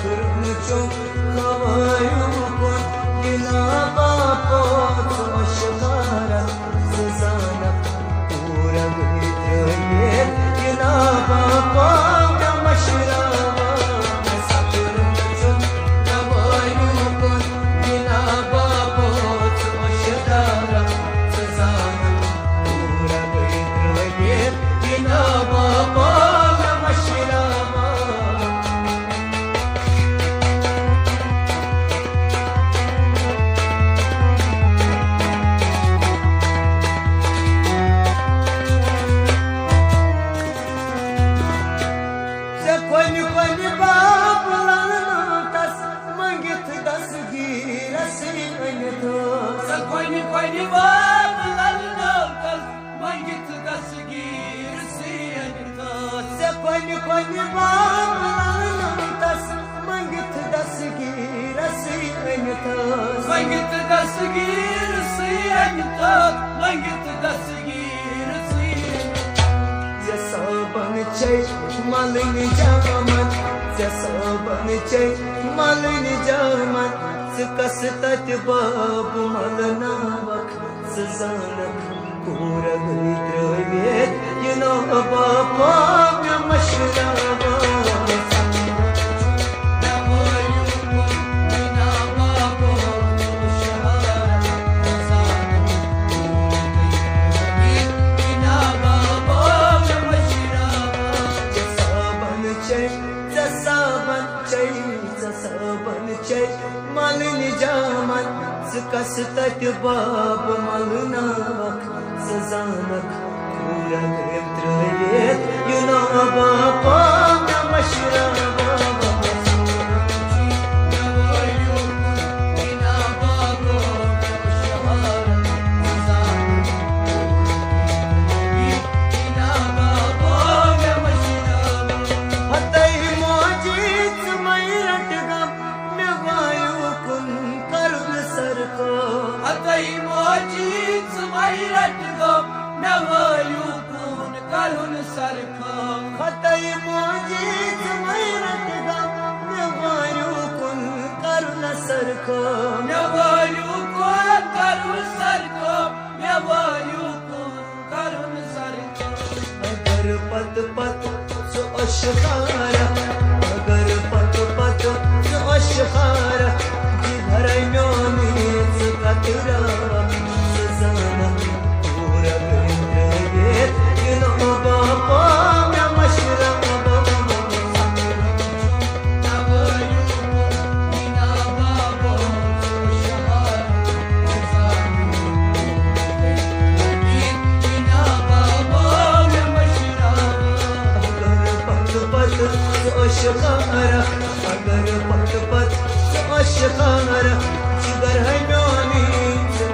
kırmızı havayukun yine bapot aşkara sızana pura gıtrayet yine bapot maşrava kırmızı havayukun yine bapot aşkara sızana pura gıtrayet yine bapot maşrava कोणी बाबलानं तस मंगित दस गिरसी अनतो कोणी बाबलानं तस मंगित दस गिरसी अनतो कोणी बाबलानं तस मंगित दस गिरसी अनतो मंगित दस गिरसी अनतो मंगित दस गिरसी जसा बनचे मालिनी जामन जसा बनचे मालिनी जामन कस तत बाब मलना वक सजानक पूरा गैत्रवेत यनो बापा मशरावा मालिनी जामन कस तत बाब मलना वक सजानक पूरा गैत्रवेत यनो बापा मशरावा मोजीच मैरट गो नवयुकून करुण सरखो खतई मोजीच मैरट गो नवयुकून करुण सरखो नवयुकून करुण सरखो नवयुकून करुण सरखो अगर पत पत सो अशकारा अगर पत पत सो अशकारा जिधर म्योनीच कतरा सजाना पूरा गैत्रवेत यनो बापा मशरावा अशकारा अगर पत पत अशकारा जिगर है म्योनी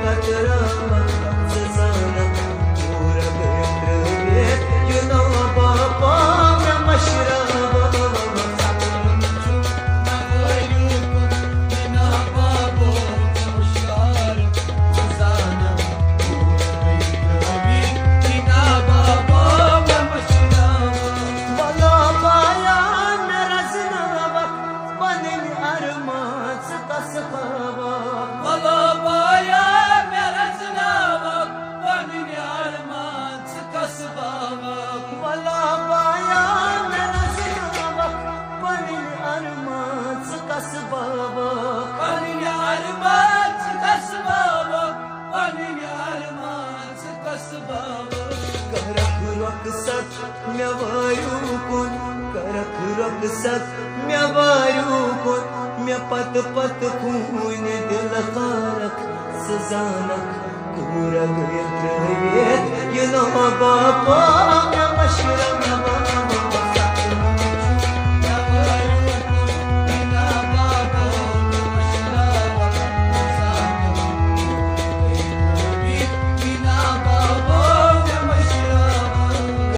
कतरा सजाना पूरा गैत्रवेत यनो बापा मशरावा म्या वायुकुन म्या पत पत खून दिल खारक सजानक पूरा गैत्रवेत यनो बापा मशरावा